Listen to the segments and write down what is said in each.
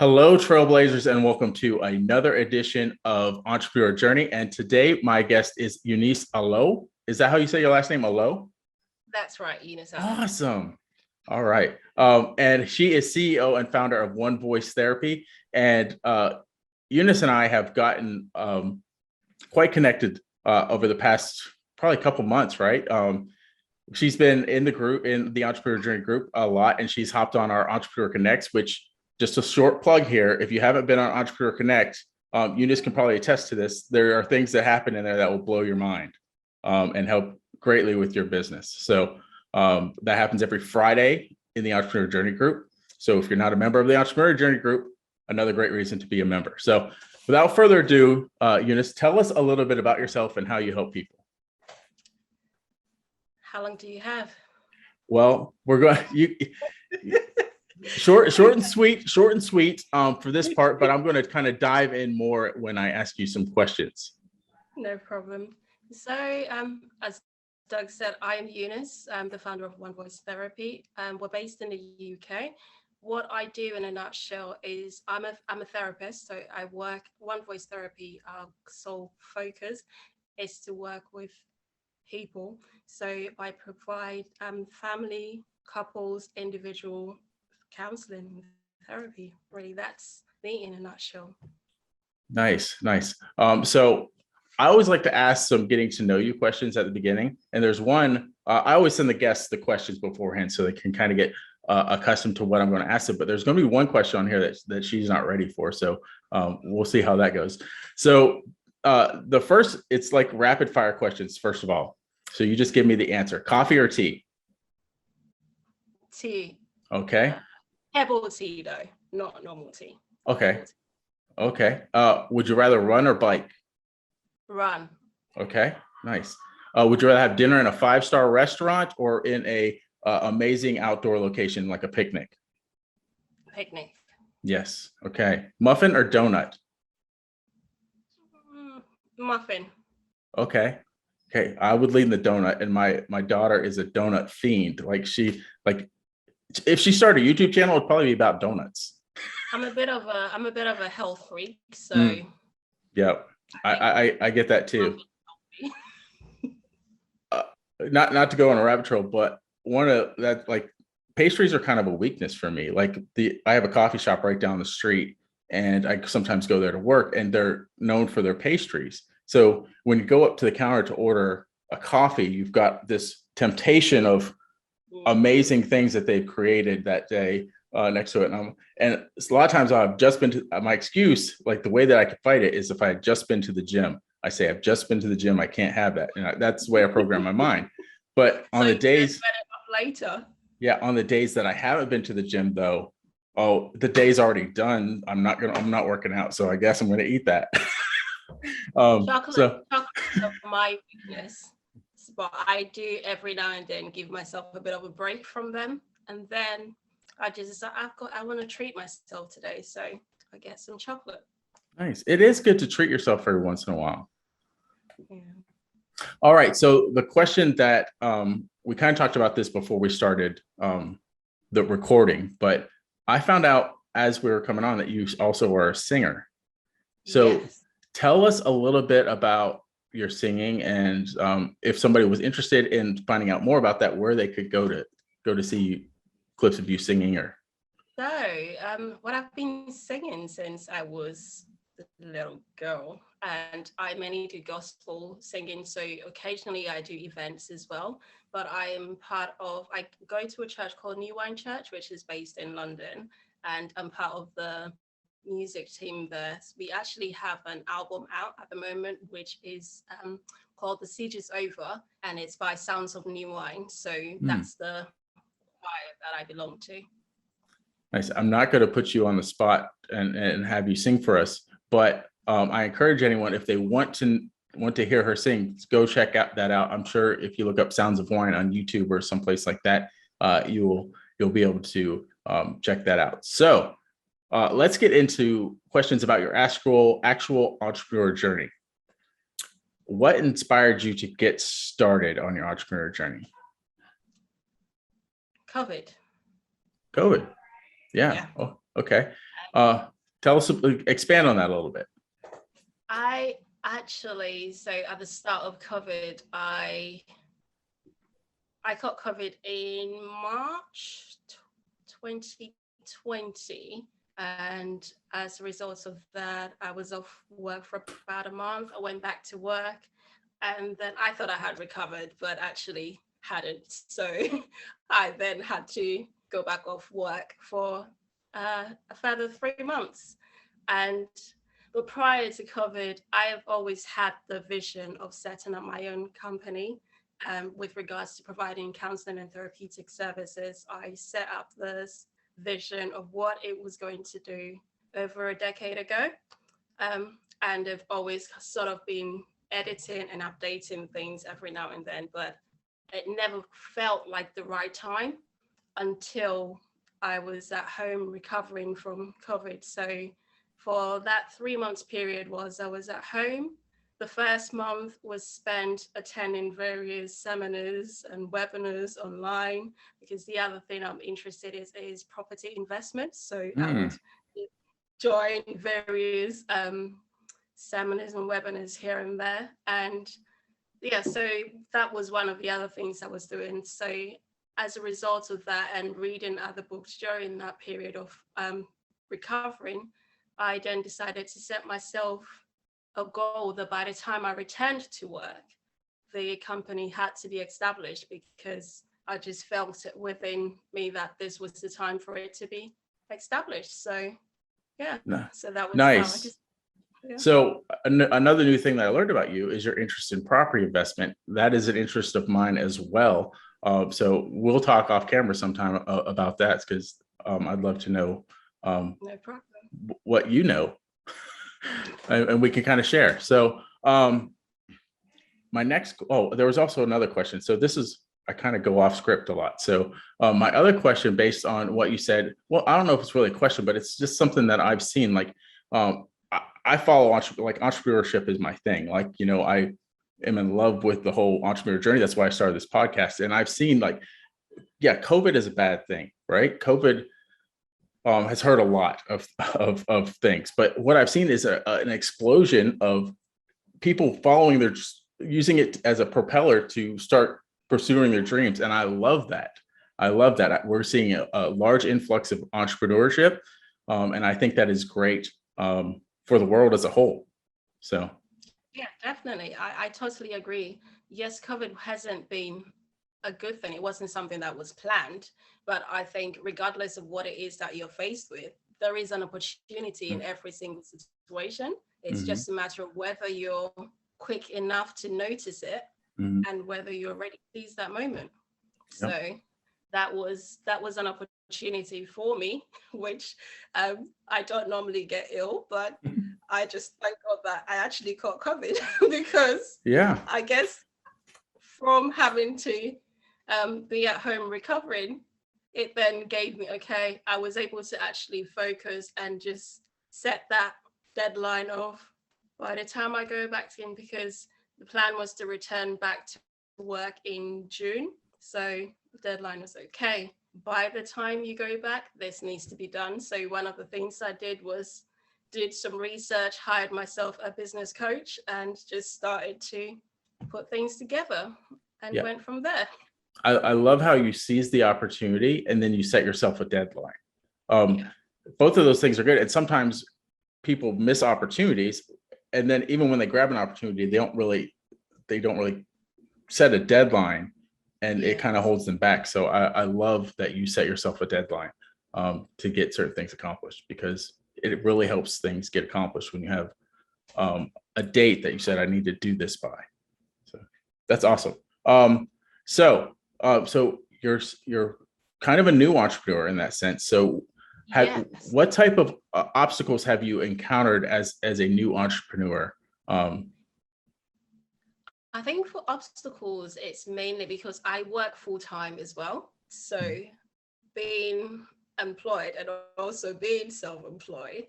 Hello, Trailblazers, and welcome to another edition of Entrepreneur Journey. And today, my guest is Eunice Allo. Is that how you say your last name, Allo? That's right, Eunice. Awesome. All right. And she is CEO and founder of One Voice Therapy. And Eunice and I have gotten quite connected over the past probably couple months, right? She's been in the group, in the Entrepreneur Journey group a lot, and she's hopped on our Entrepreneur Connects, which just a short plug here. If you haven't been on Entrepreneur Connect, Eunice can probably attest to this. There are things that happen in there that will blow your mind and help greatly with your business. So that happens every Friday in the Entrepreneur Journey group. So if you're not a member of the Entrepreneur Journey group, another great reason to be a member. So without further ado, Eunice, tell us a little bit about yourself and how you help people. How long do you have? Well, we're going short and sweet for this part, but I'm going to kind of dive in more when I ask you some questions. No problem. So as Doug said, I am Eunice. I'm the founder of One Voice Therapy. We're based in the UK. What I do in a nutshell is I'm a therapist. So I work One Voice Therapy. Our sole focus is to work with people. So I provide family, couples, individual counseling, therapy. Really, that's me in a nutshell. Nice. So I always like to ask some getting to know you questions at the beginning. And there's one, I always send the guests the questions beforehand so they can kind of get accustomed to what I'm going to ask them. But there's going to be one question on here that she's not ready for. So we'll see how that goes. So the first, it's like rapid fire questions, first of all. So you just give me the answer. Coffee or tea? Tea. Okay. Herbal tea, though, not normal tea. Okay. Would you rather run or bike? Run. Okay, nice. Would you rather have dinner in a 5-star restaurant or in a amazing outdoor location like a picnic? Picnic. Yes. Okay. Muffin or donut? Muffin. Okay. I would lean the donut, and my daughter is a donut fiend. Like if she started a YouTube channel, it'd probably be about donuts. I'm a bit of a health freak, so yeah, I get that too. Not to go on a rabbit trail, but one of that, like, pastries are kind of a weakness for me. Like I have a coffee shop right down the street, and I sometimes go there to work, and they're known for their pastries. So when you go up to the counter to order a coffee, you've got this temptation of amazing things that they've created that day next to it. And a lot of times I've just been to my excuse, like the way that I could fight it is if I had just been to the gym. I say, I've just been to the gym. I can't have that. And that's the way I program my mind. But on the days later. Yeah, on the days that I haven't been to the gym though, oh, the day's already done. I'm not working out. So I guess I'm going to eat that. Chocolate is my weakness, but I do every now and then give myself a bit of a break from them, and then I want to treat myself today, so I get some chocolate. Nice. It is good to treat yourself every once in a while. Yeah. All right. So the question that we kind of talked about this before we started the recording, but I found out as we were coming on that you also are a singer. So yes. Tell us a little bit about your singing, and if somebody was interested in finding out more about that, where they could go to see clips of you singing. Or what I've been singing since I was a little girl, and I mainly do gospel singing. So occasionally I do events as well, but I go to a church called New Wine Church, which is based in London, and I'm part of the music team there. So we actually have an album out at the moment, which is called The Siege Is Over, and it's by Sounds of New Wine. So that's the choir that I belong to. Nice. I'm not going to put you on the spot and have you sing for us, but I encourage anyone, if they want to hear her sing, go check that out. I'm sure if you look up Sounds of Wine on YouTube or someplace like that, you'll be able to check that out. So let's get into questions about your actual entrepreneur journey. What inspired you to get started on your entrepreneur journey? COVID. Yeah. Oh, okay. Tell us, expand on that a little bit. I actually, so at the start of COVID, I got COVID in March 2020. And as a result of that, I was off work for about a month. I went back to work, and then I thought I had recovered, but actually hadn't. So I then had to go back off work for a further 3 months. But prior to COVID, I have always had the vision of setting up my own company with regards to providing counseling and therapeutic services. I set up this vision of what it was going to do over a decade ago. And I've always sort of been editing and updating things every now and then, but it never felt like the right time until I was at home recovering from COVID. So for that 3 months period I was at home. The first month was spent attending various seminars and webinars online, because the other thing I'm interested in is property investment. So I would join various seminars and webinars here and there. And yeah, so that was one of the other things I was doing. So as a result of that and reading other books during that period of recovering, I then decided to set myself a goal that by the time I returned to work, the company had to be established, because I just felt it within me that this was the time for it to be established. So yeah, so that was nice. how I just, yeah. So another new thing that I learned about you is your interest in property investment. That is an interest of mine as well. So we'll talk off camera sometime about that, because I'd love to know No problem. what you know, and we can kind of share. So my next, there was also another question. So this is, I kind of go off script a lot. So my other question, based on what you said, well, I don't know if it's really a question, but it's just something that I've seen. Like I follow entrepreneurship is my thing. Like, you know, I am in love with the whole entrepreneur journey. That's why I started this podcast. And I've seen, like, yeah, COVID is a bad thing, right? COVID has hurt a lot of things. But what I've seen is an explosion of people using it as a propeller to start pursuing their dreams. And I love that. We're seeing a large influx of entrepreneurship. And I think that is great for the world as a whole. So. Yeah, definitely. I totally agree. Yes, COVID hasn't been a good thing. It wasn't something that was planned, but I think regardless of what it is that you're faced with, there is an opportunity in every single situation. It's just a matter of whether you're quick enough to notice it and whether you're ready to seize that moment. Yep. So that was an opportunity for me, which I don't normally get ill, but I just thank God that I actually caught COVID because I guess from having to be at home recovering, it then gave me, okay, I was able to actually focus and just set that deadline of by the time I go back in, because the plan was to return back to work in June. So the deadline was, okay, by the time you go back, this needs to be done. So one of the things I did was did some research, hired myself a business coach, and just started to put things together and went from there. I love how you seize the opportunity and then you set yourself a deadline. Both of those things are good. And sometimes people miss opportunities. And then even when they grab an opportunity, they don't really set a deadline, and it kind of holds them back. So I love that you set yourself a deadline to get certain things accomplished, because it really helps things get accomplished when you have a date that you said, I need to do this by. So that's awesome. So you're kind of a new entrepreneur in that sense. So what type of obstacles have you encountered as a new entrepreneur? I think for obstacles, it's mainly because I work full time as well. So being employed and also being self-employed,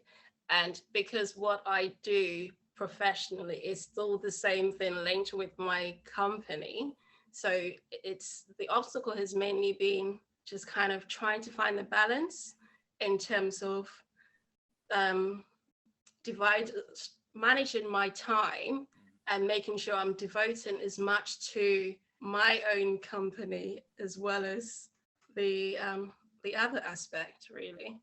and because what I do professionally is still the same thing linked with my company. So the obstacle has mainly been just kind of trying to find the balance in terms of divide managing my time and making sure I'm devoting as much to my own company as well as the other aspect, really.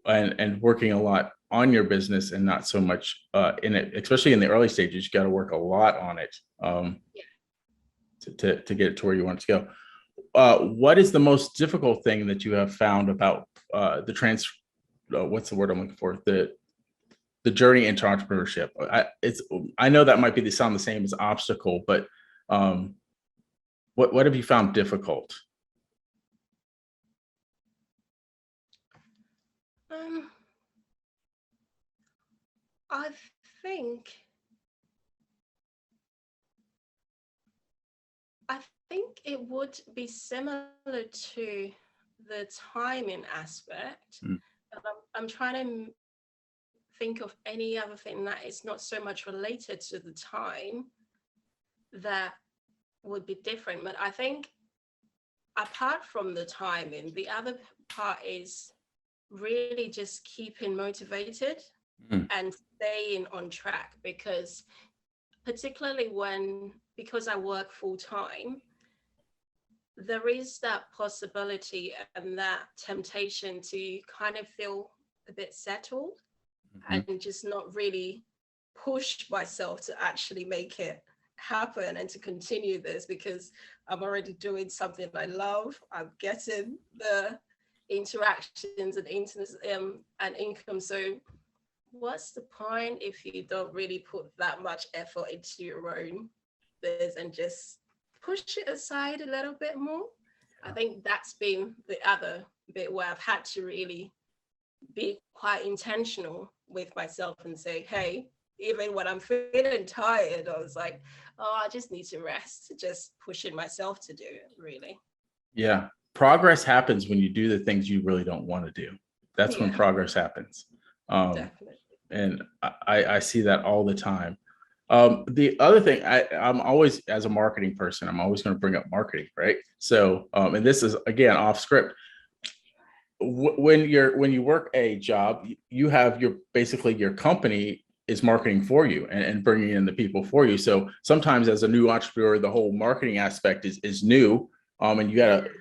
And working a lot on your business and not so much in it, especially in the early stages. You got to work a lot on it to get it to where you want it to go. What is the most difficult thing that you have found about what's the word I'm looking for? The journey into entrepreneurship. I know that might sound the same as obstacle, but what have you found difficult? I think it would be similar to the timing aspect. Mm. I'm trying to think of any other thing that is not so much related to the time that would be different. But I think apart from the timing, the other part is really just keeping motivated and staying on track, because particularly because I work full time, there is that possibility and that temptation to kind of feel a bit settled and just not really push myself to actually make it happen and to continue this, because I'm already doing something I love. I'm getting the interactions and and income. So what's the point if you don't really put that much effort into your own biz and just push it aside a little bit more? I think that's been the other bit where I've had to really be quite intentional with myself and say, hey, even when I'm feeling tired, I was like, oh, I just need to rest, just pushing myself to do it, really. Yeah. Progress happens when you do the things you really don't want to do. That's when progress happens. Definitely. And I see that all the time. The other thing, I'm always, as a marketing person, I'm always going to bring up marketing, right? So, and this is again off script. When you work a job, you have basically your company is marketing for you and bringing in the people for you. So sometimes as a new entrepreneur, the whole marketing aspect is new, and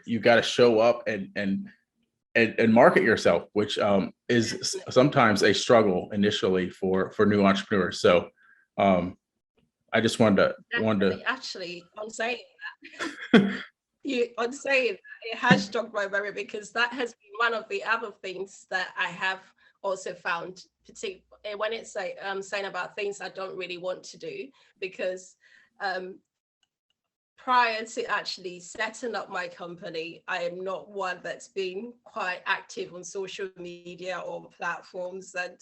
you gotta show up and market yourself, which is sometimes a struggle initially for new entrepreneurs. So I just wanted to actually, on saying that, it has jogged my memory, because that has been one of the other things that I have also found, particularly when it's like saying about things I don't really want to do, because prior to actually setting up my company, I am not one that's been quite active on social media or platforms, and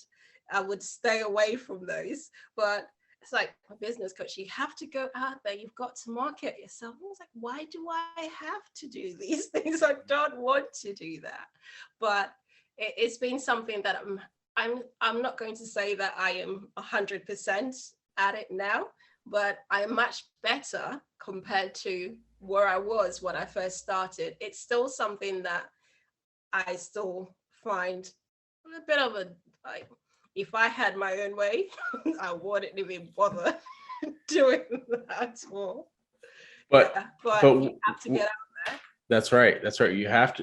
I would stay away from those. But it's like a business coach, you have to go out there, you've got to market yourself. I was like, why do I have to do these things? I don't want to do that. But it's been something that I'm not going to say that I am 100% at it now, but I'm much better compared to where I was when I first started. It's still something that I still find a bit of like, if I had my own way, I wouldn't even bother doing that at all. but you have to get out there. That's right. You have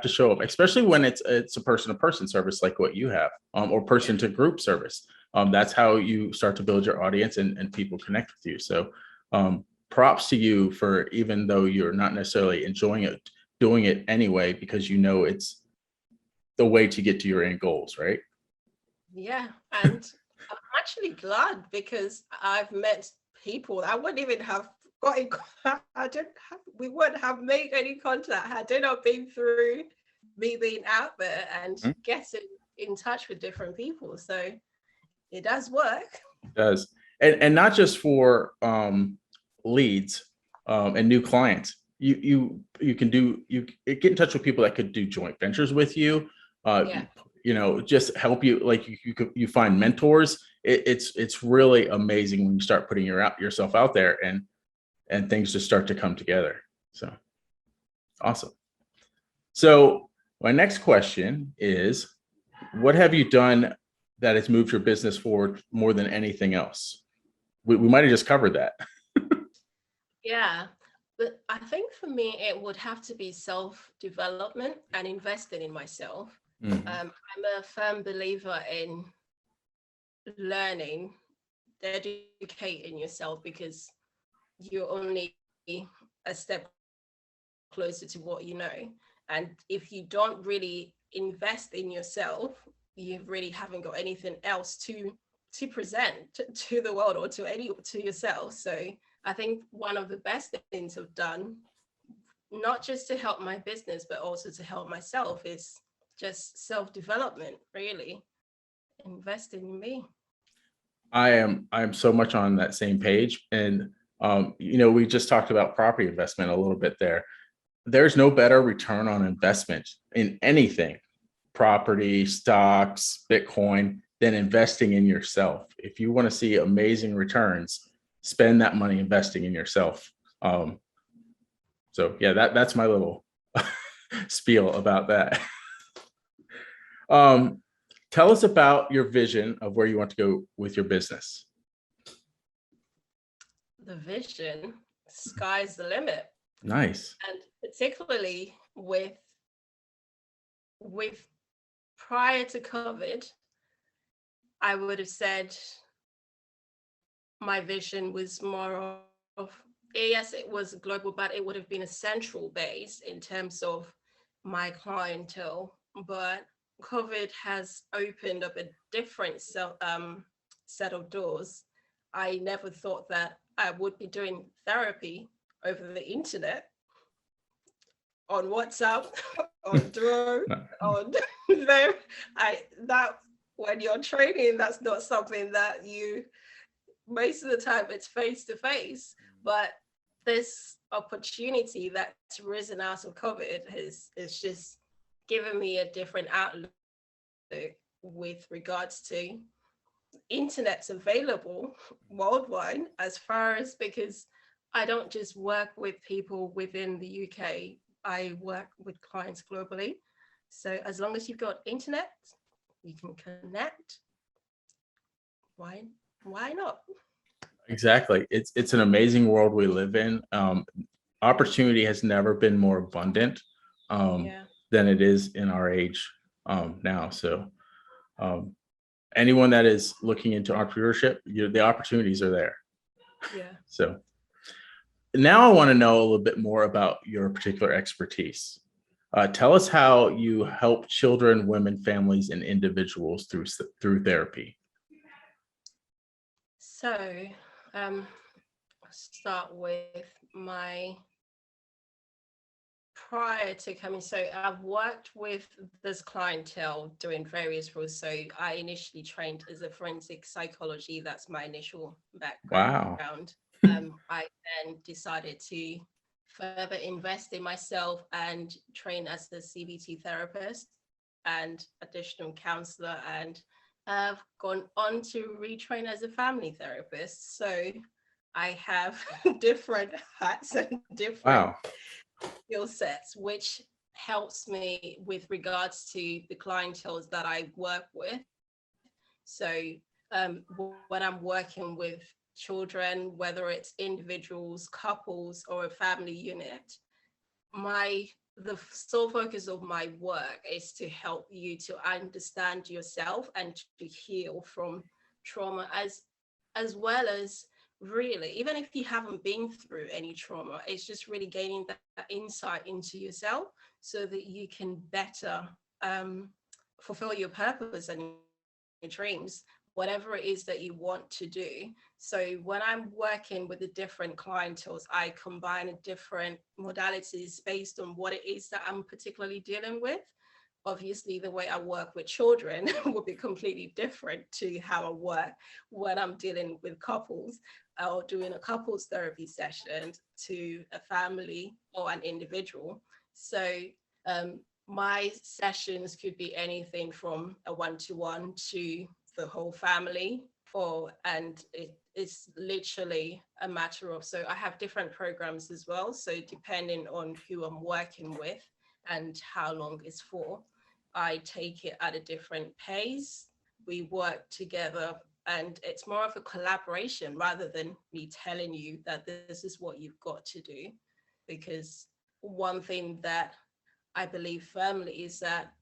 to show up, especially when it's a person-to-person service like what you have, or person-to-group service. That's how you start to build your audience and people connect with you. So props to you for, even though you're not necessarily enjoying it, doing it anyway, because you know it's the way to get to your end goals, right? Yeah, and I'm actually glad, because I've met people I wouldn't even have got in contact. We wouldn't have made any contact had it not been through me being out there and getting in touch with different people. So it does work. It does. And not just for leads and new clients. You can get in touch with people that could do joint ventures with you. Just help you, like you find mentors. It's really amazing when you start putting yourself out there and things just start to come together. So awesome. So my next question is, What have you done that has moved your business forward more than anything else? We might have just covered that. Yeah, but I think for me, it would have to be self-development and investing in myself. Mhm. I'm a firm believer in learning, educating yourself, because you're only a step closer to what you know. And if you don't really invest in yourself, you really haven't got anything else to present to the world or to yourself. So I think one of the best things I've done, not just to help my business, but also to help myself, is just self-development, really. Invest in me. I am so much on that same page. And we just talked about property investment a little bit there. There's no better return on investment in anything, property, stocks, Bitcoin, than investing in yourself. If you want to see amazing returns, spend that money investing in yourself. Um, so yeah, that's my little spiel about that. Um, Tell us about your vision of where you want to go with your business. The vision, sky's the limit. Nice. And particularly with prior to COVID, I would have said my vision was more of, yes, it was global, but it would have been a central base in terms of my clientele. But COVID has opened up a different set of doors. I never thought that I would be doing therapy over the internet, on WhatsApp, on Duo, on there. That when you're training, that's not something that you, most of the time it's face to face. But this opportunity that's risen out of COVID is just given me a different outlook with regards to internet's available worldwide, as far as, because I don't just work with people within the UK, I work with clients globally. So as long as you've got internet, you can connect. Why why not? Exactly. It's an amazing world we live in. Opportunity has never been more abundant um, Yeah. than it is in our age now. So um, anyone that is looking into entrepreneurship, the opportunities are there. Yeah. So now I want to know a little bit more about your particular expertise. Tell us how you help children, women, families, and individuals through therapy. So I'll start with my prior to coming. So I've worked with this clientele doing various roles. So I initially trained as a forensic psychology. That's my initial Wow. background. I then decided to further invest in myself and train as a CBT therapist and additional counselor, and I've gone on to retrain as a family therapist. So I have different hats and different Wow. skill sets, which helps me with regards to the clientele that I work with. So when I'm working with children, whether it's individuals, couples, or a family unit, the sole focus of my work is to help you to understand yourself and to heal from trauma, as well as, really, even if you haven't been through any trauma, it's just really gaining that insight into yourself so that you can better um, fulfill your purpose and your dreams, whatever it is that you want to do. So when I'm working with the different clientels, I combine different modalities based on what it is that I'm particularly dealing with. Obviously, the way I work with children will be completely different to how I work when I'm dealing with couples or doing a couples therapy session to a family or an individual. So my sessions could be anything from a one-to-one to the whole family, and it's literally a matter of, so I have different programs as well, so depending on who I'm working with and how long it's for. I take it at a different pace. We work together, and it's more of a collaboration rather than me telling you that this is what you've got to do. Because one thing that I believe firmly is that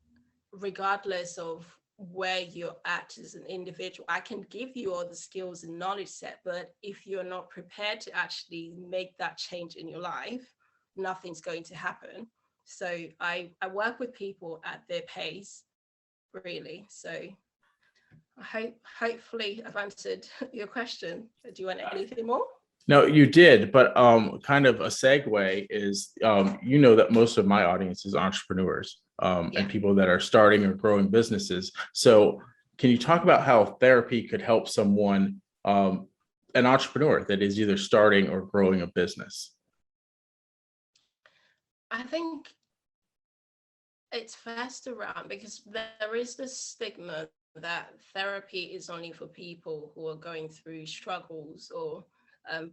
regardless of where you're at as an individual, I can give you all the skills and knowledge set, but if you're not prepared to actually make that change in your life, nothing's going to happen. So I work with people at their pace, really. So hopefully I've answered your question. Do you want anything more? No, you did, but kind of a segue is you know that most of my audience is entrepreneurs Yeah. and people that are starting or growing businesses. So can you talk about how therapy could help someone, an entrepreneur that is either starting or growing a business? I think it's first around because there is this stigma that therapy is only for people who are going through struggles, or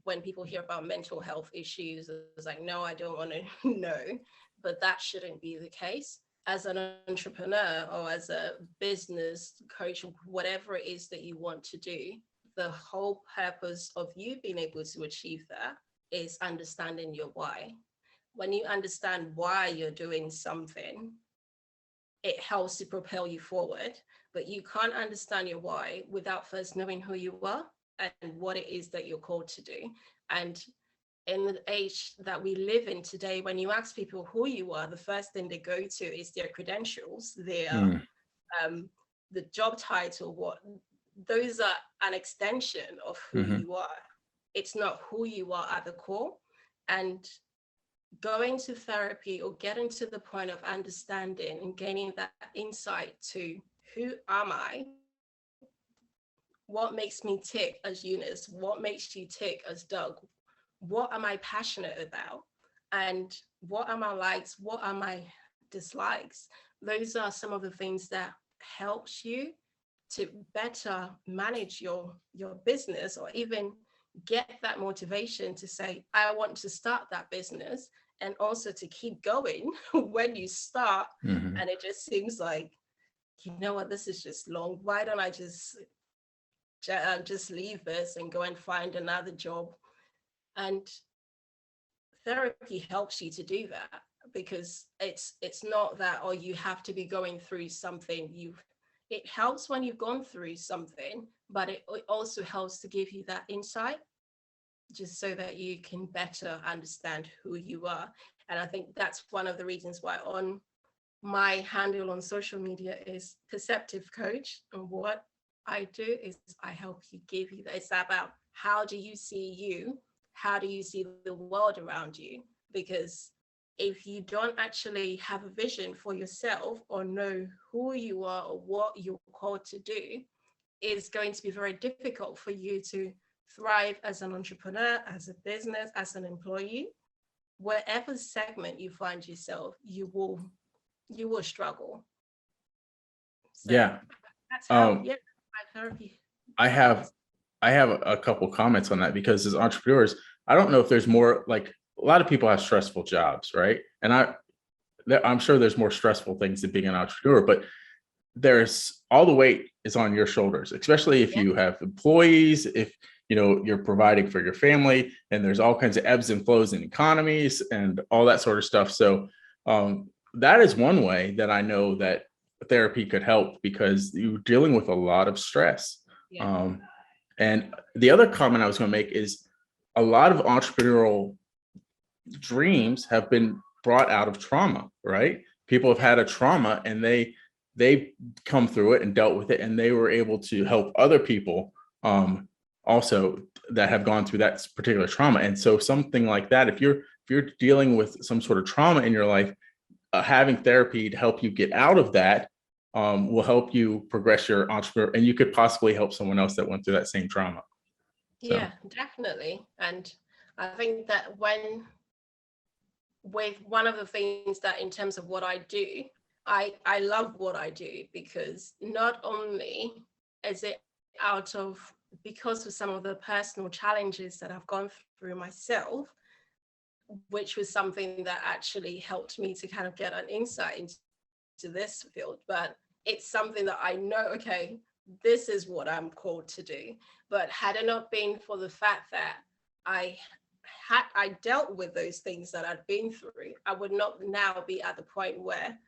when people hear about mental health issues, it's like, no, I don't want to know. But that shouldn't be the case. As an entrepreneur or as a business coach, whatever it is that you want to do, the whole purpose of you being able to achieve that is understanding your why. When you understand why you're doing something, it helps to propel you forward. But you can't understand your why without first knowing who you are and what it is that you're called to do. And in the age that we live in today, when you ask people who you are, the first thing they go to is their credentials, their the job title. What those are an extension of who Mm-hmm. you are. It's not who you are at the core. And going to therapy or getting to the point of understanding and gaining that insight to who am I, what makes me tick as Eunice, what makes you tick as Doug, what am I passionate about, and what are my likes, what are my dislikes. Those are some of the things that helps you to better manage your business, or even get that motivation to say, I want to start that business, and also to keep going when you start Mm-hmm. and it just seems like, you know what, this is just long. Why don't I just leave this and go and find another job? And therapy helps you to do that, because it's not that, oh, you have to be going through something. It helps when you've gone through something, but it also helps to give you that insight, just so that you can better understand who you are. And I think that's one of the reasons why on my handle on social media is Perceptive Coach. And what I do is I help you, give you that. It's about, how do you see you? How do you see the world around you? Because if you don't actually have a vision for yourself or know who you are or what you're called to do, it's going to be very difficult for you to thrive as an entrepreneur, as a business, as an employee. Wherever segment you find yourself, you will struggle. So Yeah. that's how, Um, yeah, my therapy I have helps. I have a couple comments on that because as entrepreneurs, I don't know if there's more, like, a lot of people have stressful jobs, right? And I'm sure there's more stressful things than being an entrepreneur, but there's all the weight is on your shoulders, especially if Yeah, you have employees, if you're providing for your family, and there's all kinds of ebbs and flows in economies and all that sort of stuff. So that is one way that I know that therapy could help, because you're dealing with a lot of stress. yeah, Um, and the other comment I was going to make is a lot of entrepreneurial dreams have been brought out of trauma, right? People have yeah, had a trauma and they come through it and dealt with it, and they were able to help other people also that have gone through that particular trauma. And so something like that, if you're dealing with some sort of trauma in your life, having therapy to help you get out of that will help you progress your entrepreneur, and you could possibly help someone else that went through that same trauma. So yeah, definitely. And I think that with one of the things that, in terms of what I do, I love what I do, because not only is it out of, because of some of the personal challenges that I've gone through myself, which was something that actually helped me to kind of get an insight into to this field, but it's something that I know, okay, this is what I'm called to do. But had it not been for the fact that I dealt with those things that I'd been through, I would not now be at the point where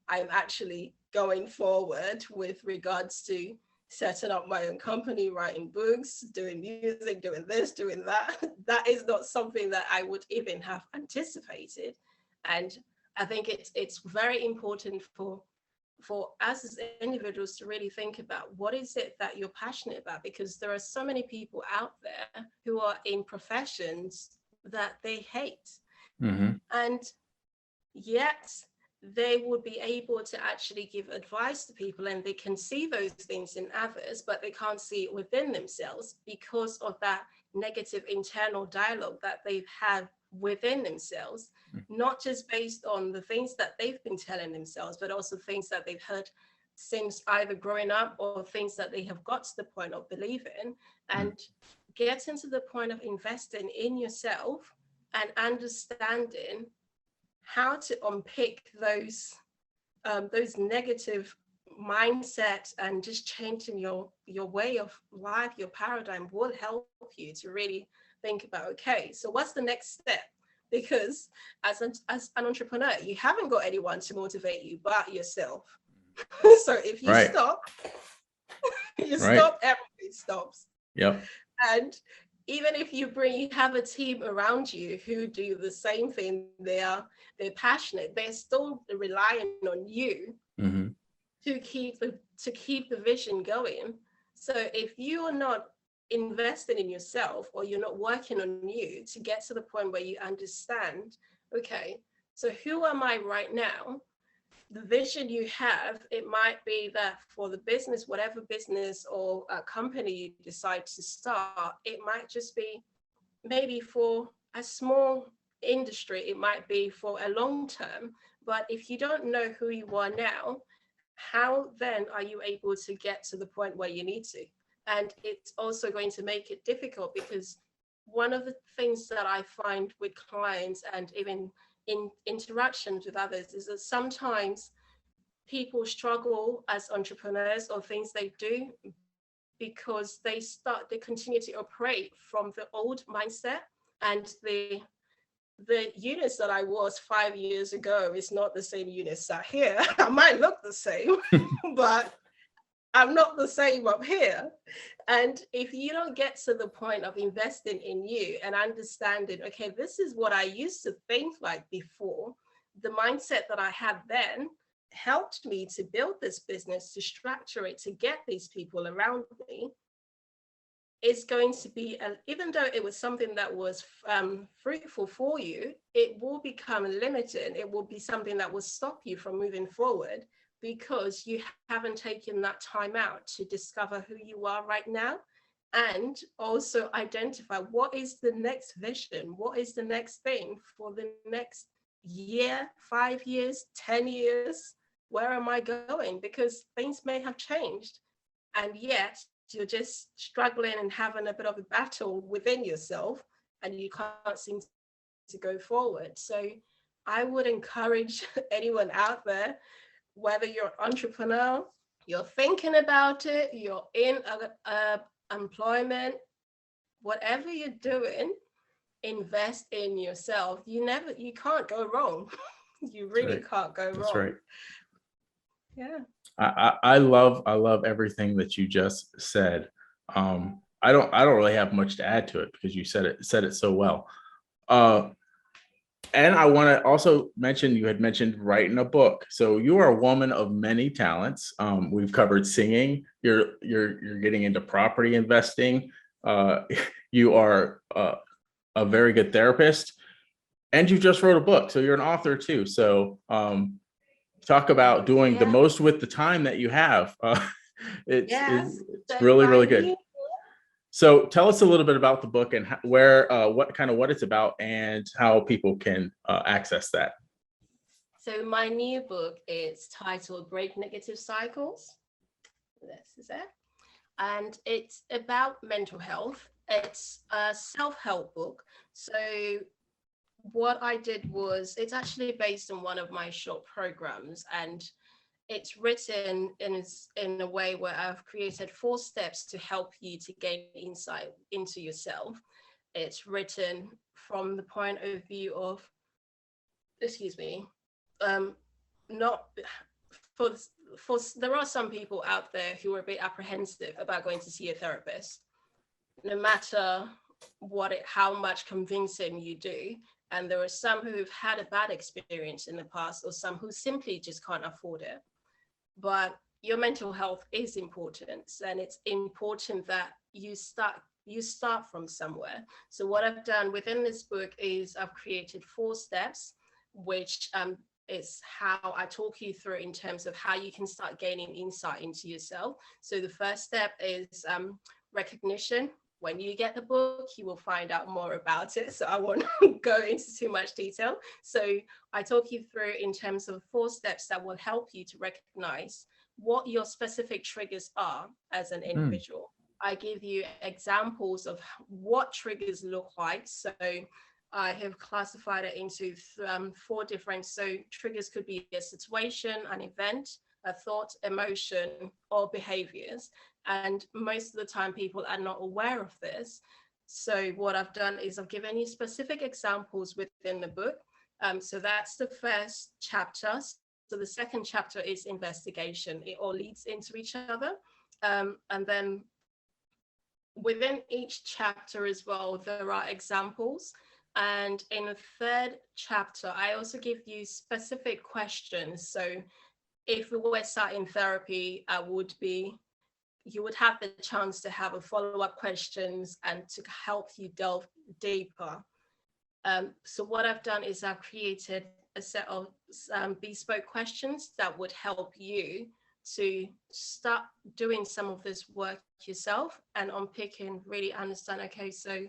I'm actually going forward with regards to setting up my own company, writing books, doing music, doing this, doing that. That is not something that I would even have anticipated. And I think it's very important for us as individuals to really think about what is it that you're passionate about, because there are so many people out there who are in professions that they hate. Mm-hmm. And yet they would be able to actually give advice to people, and they can see those things in others, but they can't see it within themselves because of that negative internal dialogue that they've had within themselves, not just based on the things that they've been telling themselves, but also things that they've heard since either growing up or things that they have got to the point of believing. And getting to the point of investing in yourself and understanding how to unpick those negative mindset and just changing your way of life, your paradigm will help you to really think about, okay, so what's the next step? Because as an entrepreneur, you haven't got anyone to motivate you but yourself. So if you stop, you stop, everything stops. Yep. And even if you have a team around you who do the same thing, they're passionate, they're still relying on you to keep the vision going. So if you are not investing in yourself, or you're not working on you to get to the point where you understand, okay, so who am I right now? The vision you have, it might be that for the business, whatever business or a company you decide to start, it might just be maybe for a small industry, it might be for a long term. But if you don't know who you are now, how then are you able to get to the point where you need to? And it's also going to make it difficult, because one of the things that I find with clients and even in interactions with others is that sometimes people struggle as entrepreneurs or things they do because they continue to operate from the old mindset, and the Eunice that I was 5 years ago is not the same Eunice sat here. I might look the same, but I'm not the same up here. And if you don't get to the point of investing in you and understanding, okay, this is what I used to think like before, the mindset that I had then helped me to build this business, to structure it, to get these people around me, it's going to be, even though it was something that was fruitful for you, it will become limited. It will be something that will stop you from moving forward, because you haven't taken that time out to discover who you are right now, and also identify what is the next vision, what is the next thing for the next year, 5 years, 10 years, where am I going? Because things may have changed, and yet you're just struggling and having a bit of a battle within yourself, and you can't seem to go forward. So I would encourage anyone out there, whether you're an entrepreneur, you're thinking about it, you're in employment, whatever you're doing, invest in yourself. You can't go wrong. You really can't go wrong. That's right. Yeah. I love everything that you just said. I don't really have much to add to it, because you said it so well. And I want to also mention, you had mentioned writing a book. So you are a woman of many talents. We've covered singing. You're getting into property investing. You are a very good therapist, and you just wrote a book. So you're an author too. So talk about doing the most with the time that you have. It's really, really good. So tell us a little bit about the book and what it's about and how people can access that. So my new book is titled Break Negative Cycles. This is it. And it's about mental health. It's a self-help book. So what I did was, it's actually based on one of my short programs, and it's written in a way where I've created 4 steps to help you to gain insight into yourself. It's written from the point of view of, excuse me, not for there are some people out there who are a bit apprehensive about going to see a therapist, no matter how much convincing you do. And there are some who've had a bad experience in the past, or some who simply just can't afford it. But your mental health is important, and it's important that you start from somewhere. So what I've done within this book is I've created 4 steps, which is how I talk you through in terms of how you can start gaining insight into yourself. So the first step is recognition. When you get the book, you will find out more about it. So I won't go into too much detail. So I talk you through in terms of 4 steps that will help you to recognize what your specific triggers are as an individual. I give you examples of what triggers look like. So I have classified it into 4 different. So triggers could be a situation, an event, a thought, emotion, or behaviors. And most of the time people are not aware of this. So what I've done is I've given you specific examples within the book. So that's the first chapter. So the second chapter is investigation. It all leads into each other. And then within each chapter as well, there are examples. And in the third chapter, I also give you specific questions. So if we were sat in therapy, you would have the chance to have a follow-up questions and to help you delve deeper. So what I've done is I've created a set of bespoke questions that would help you to start doing some of this work yourself and unpicking, really understand, okay, so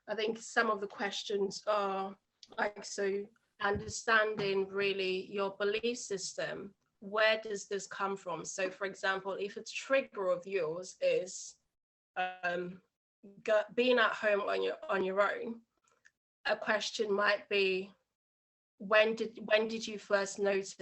I think some of the questions are like, so understanding really your belief system. Where does this come from? So for example, if a trigger of yours is being at home on your own, a question might be, when did you first notice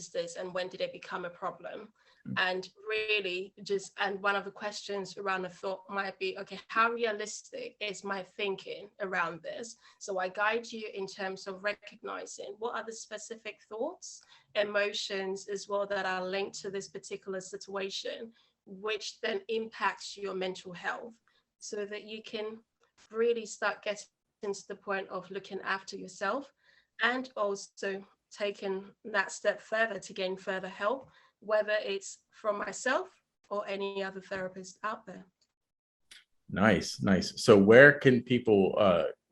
this, and when did it become a problem? And really and one of the questions around the thought might be, okay, how realistic is my thinking around this? So I guide you in terms of recognizing what are the specific thoughts, emotions as well that are linked to this particular situation, which then impacts your mental health, so that you can really start getting to the point of looking after yourself, and also taking that step further to gain further help, whether it's from myself or any other therapist out there. Nice. So where can people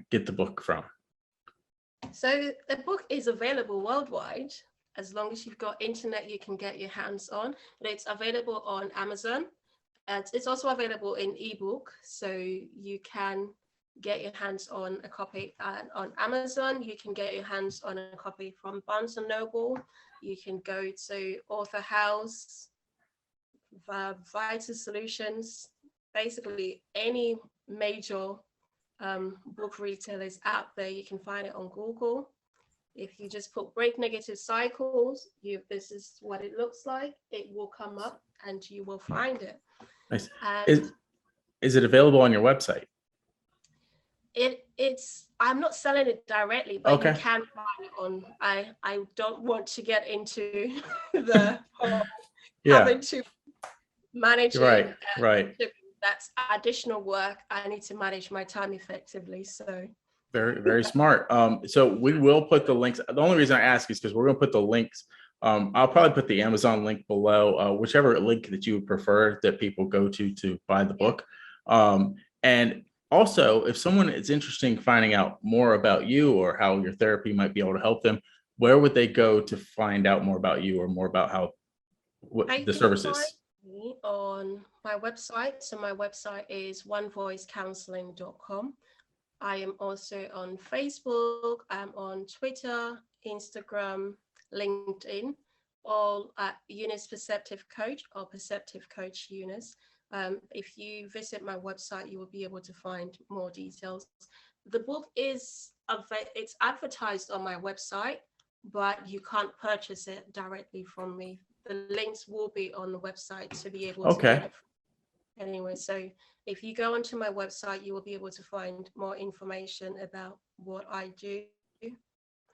get the book from? So the book is available worldwide. As long as you've got internet, you can get your hands on. But it's available on Amazon. And it's also available in ebook, so you can get your hands on a copy on Amazon. You can get your hands on a copy from Barnes & Noble. You can go to Author House, Vital Solutions, basically any major book retailers out there. You can find it on Google. If you just put break negative cycles, this is what it looks like. It will come up and you will find it. Nice. Is it available on your website? It's I'm not selling it directly, but okay, you can find it on. I don't want to get into the whole having to manage it. Right. That's additional work. I need to manage my time effectively. So very, very smart. So we will put the links. The only reason I ask is because we're going to put the links. I'll probably put the Amazon link below, whichever link that you would prefer that people go to buy the book. And also, if someone is interested in finding out more about you or how your therapy might be able to help them, where would they go to find out more about you or more about what the service is? On my website. So my website is onevoicecounseling.com. I am also on Facebook. I'm on Twitter, Instagram, LinkedIn, all at Eunice Perceptive Coach or Perceptive Coach Eunice. If you visit my website, you will be able to find more details. The book it's advertised on my website, but you can't purchase it directly from me. the links will be on the website to be able Okay. to get it. Anyway, so if you go onto my website, you will be able to find more information about what I do,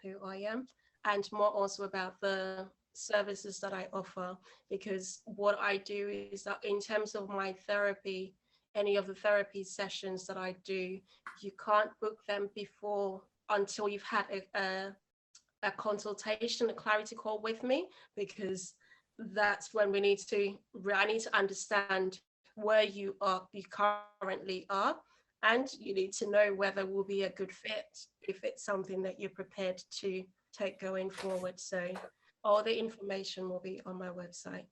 who I am, and more also about the services that I offer. Because what I do is that in terms of my therapy, any of the therapy sessions that I do, you can't book them before until you've had a consultation, a clarity call with me, because that's when I need to understand where you currently are, and you need to know whether will be a good fit if it's something that you're prepared to take going forward. So all the information will be on my website.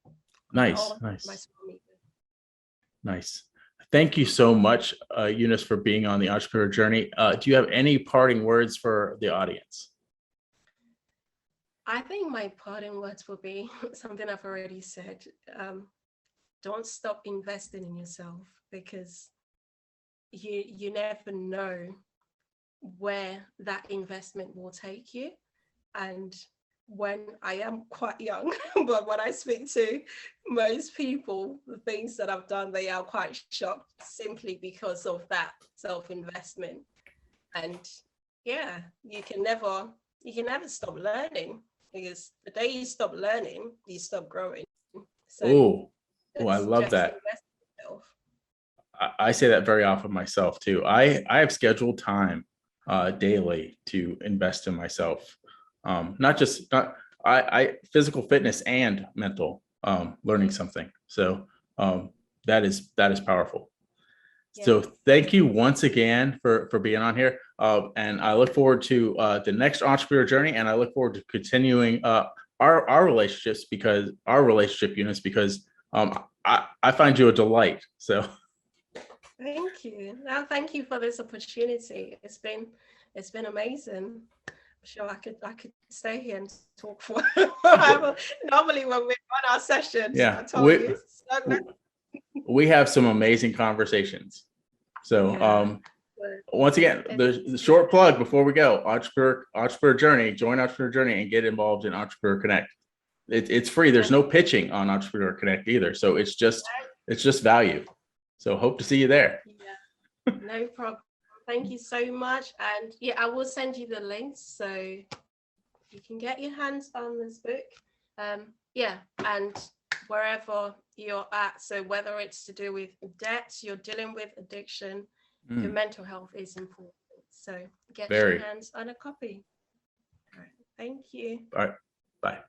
Nice, All nice, my social media. nice. Thank you so much, Eunice, for being on the entrepreneur journey. Do you have any parting words for the audience? I think my parting words will be something I've already said. Don't stop investing in yourself, because you never know where that investment will take you. And when I am quite young, but when I speak to most people, the things that I've done, they are quite shocked simply because of that self-investment. And yeah, you can never stop learning, because the day you stop learning, you stop growing. So I love just that. invest in yourself. I say that very often myself too. I have scheduled time daily to invest in myself. I physical fitness and mental learning something. So that is powerful. Yeah. So thank you once again for being on here. And I look forward to the next entrepreneur journey, and I look forward to continuing our relationships, because our relationship, Eunice, because I find you a delight. So Thank you. Now, thank you for this opportunity. It's been amazing. I'm sure I could stay here and talk for normally when we run our sessions. Yeah, I told you. we have some amazing conversations. So Yeah. once again, the short plug before we go: entrepreneur journey, join entrepreneur journey, and get involved in Entrepreneur Connect. It's free. There's no pitching on Entrepreneur Connect either, so it's just value. So hope to see you there. Yeah, no problem. Thank you so much. And yeah, I will send you the links so you can get your hands on this book. Yeah, and wherever you're at, so whether it's to do with debt, you're dealing with addiction, your mental health is important. So get your hands on a copy. All right. Thank you. All right. Bye.